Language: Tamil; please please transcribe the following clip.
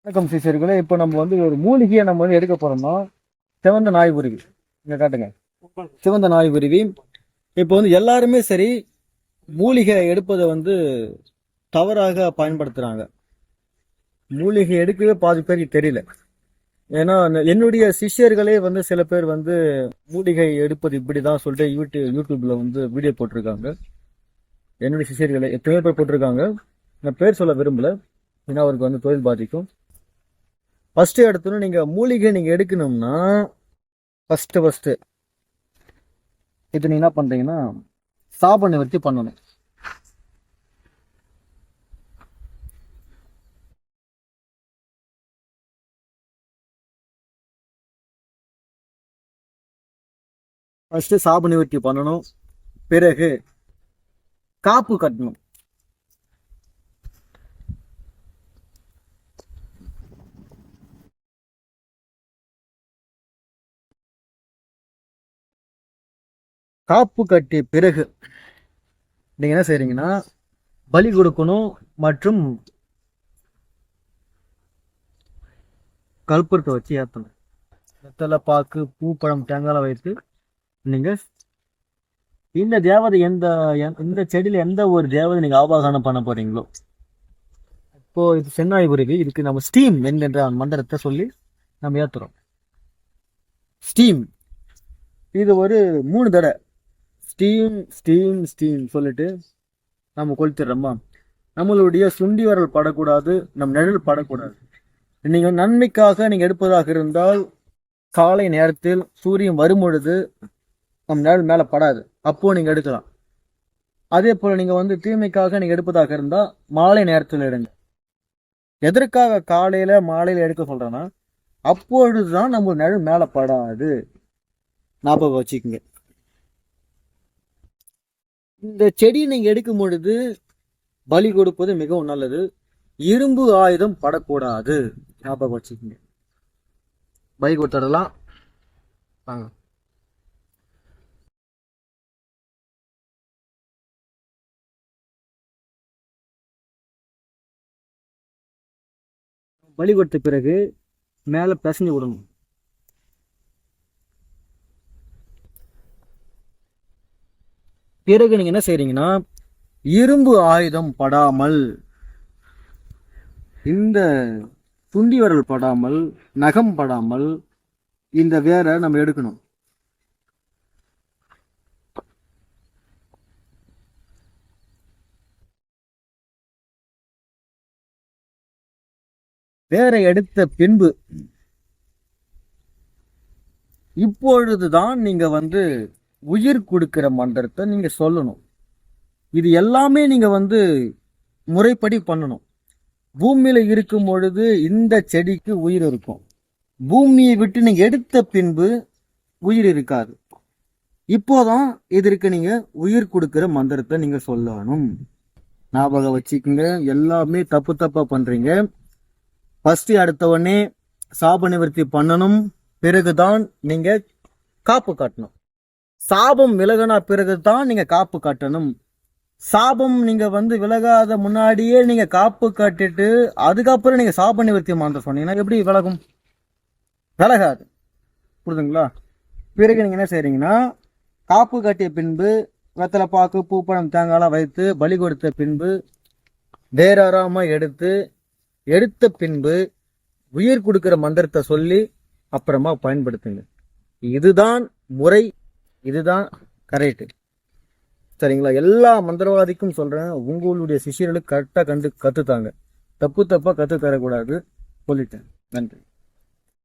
வணக்கம் சிஷியர்களே. இப்போ நம்ம வந்து ஒரு மூலிகையை நம்ம வந்து எடுக்க போறோம்னா சிவந்த நாய்க்குருவி. இங்க காட்டுங்க, சிவந்த நாய்க்குருவி. இப்போ வந்து எல்லாருமே சரி மூலிகை எடுப்பதை வந்து தவறாக பயன்படுத்துறாங்க. மூலிகை எடுக்கவே பாதி பேருக்கு தெரியல. ஏன்னா என்னுடைய சிஷ்யர்களே வந்து சில பேர் வந்து மூலிகை எடுப்பது இப்படிதான் சொல்லிட்டு யூடியூப்ல வந்து வீடியோ போட்டிருக்காங்க. என்னுடைய சிஷியர்களே எத்தனையோ பேர் போட்டிருக்காங்க. நான் பேர் சொல்ல விரும்பல, ஏன்னா அவருக்கு வந்து தொழில் பாதிக்கும். ஃபர்ஸ்ட் எடுத்தோன்னு நீங்க மூலிகை நீங்க எடுக்கணும்னா ஃபர்ஸ்ட் இது நீங்க என்ன பண்றீங்கன்னா சாப நிவர்த்தி பண்ணணும். ஃபர்ஸ்ட் சாப நிவர்த்தி பண்ணணும். பிறகு காப்பு கட்டணும். காப்பு கட்டிய பிறகு நீங்க என்ன செய்றீங்கன்னா பலி கொடுக்கணும் மற்றும் கற்பூரத்தை வச்சு ஏற்றணும். வெத்தலை பாக்கு பூ பழம் தேங்காய் வைத்து நீங்க இந்த தேவதை இந்த செடியில எந்த ஒரு தேவதை நீங்க ஆபாசனம் பண்ண போறீங்களோ, இப்போ இது சென்னாய் குருவி, இதுக்கு நம்ம ஸ்டீம் என்கின்ற மந்திரத்தை சொல்லி நம்ம ஏத்துறோம். ஸ்டீம் இது ஒரு 3 தடவை ஸ்டீம் ஸ்டீம் ஸ்டீம் சொல்லிட்டு நம்ம கொளுத்திடுறோமா. நம்மளுடைய சுண்டி வரல் படக்கூடாது, நம் நிழல் படக்கூடாது. நீங்க நன்மைக்காக நீங்க எடுப்பதாக இருந்தால் காலை நேரத்தில் சூரியன் வரும் பொழுது நம் நிழல் மேல படாது, அப்போ நீங்க எடுக்கலாம். அதே போல நீங்க வந்து தீமைக்காக நீங்க எடுப்பதாக இருந்தா மாலை நேரத்தில் எடுங்க. எதற்காக காலையில மாலையில எடுக்க சொல்றேன்னா அப்பொழுதுதான் நம்ம நிழல் மேல படாது, ஞாபகம் வச்சுக்கோங்க. இந்த செடி நீங்க எடுக்கும் பொழுது பலி கொடுப்பது மிகவும் நல்லது. இரும்பு ஆயுதம் படக்கூடாது, ஞாபகம் வச்சுக்கோங்க. பலி கொடுத்துடலாம் வாங்க. பலி கொடுத்த பிறகு மேல பிசைஞ்சு விடணும். பிறகு நீங்க என்ன செய்றீங்கன்னா இரும்பு ஆயுதம் படாமல், இந்த துண்டி வரல் படாமல், நகம் படாமல் இந்த வேரை நம்ம எடுக்கணும். வேரை எடுத்த பின்பு இப்பொழுதுதான் நீங்க வந்து உயிர் கொடுக்கிற மந்திரத்தை நீங்க சொல்லணும். இது எல்லாமே நீங்க வந்து முறைப்படி பண்ணணும். பூமியில இருக்கும் பொழுது இந்த செடிக்கு உயிர் இருக்கும், பூமியை விட்டு நீங்க எடுத்த பின்பு உயிர் இருக்காது. இப்போதான் இதற்கு நீங்க உயிர் கொடுக்கிற மந்திரத்தை நீங்க சொல்லணும், ஞாபகம் வச்சுக்கோங்க. எல்லாமே தப்பா பண்றீங்க. ஃபர்ஸ்ட் அடுத்த உடனே சாப நிவர்த்தி பண்ணணும், பிறகுதான் நீங்க காப்பு காட்டணும். சாபம் விலகினா பிறகுதான் நீங்க காப்பு காட்டணும். சாபம் நீங்க வந்து விலகாத முன்னாடியே நீங்க காப்பு கட்டிட்டு அதுக்கப்புறம் நீங்க சாப நிவர்த்தி மந்திரம் சொன்னீங்கன்னா எப்படி விலகும்? விலகாது, புரியுதுங்களா? பிறகு நீங்க என்ன செய்றீங்கன்னா காப்பு கட்டிய பின்பு வெத்தலை பாக்கு பூப்பழம் தேங்காய்லாம் வைத்து பலி கொடுத்த பின்பு வேறாராம எடுத்த பின்பு உயிர் கொடுக்கிற மந்திரத்தை சொல்லி அப்புறமா பயன்படுத்துங்க. இதுதான் முறை, இதுதான் கரெக்ட், சரிங்களா? எல்லா மந்திரவாதிக்கும் சொல்றேன், உங்களுடைய சிஷியர்களுக்கு கரெக்டா கத்துத்தாங்க, தப்பா கத்து தரக்கூடாது சொல்லிட்டேன். நன்றி.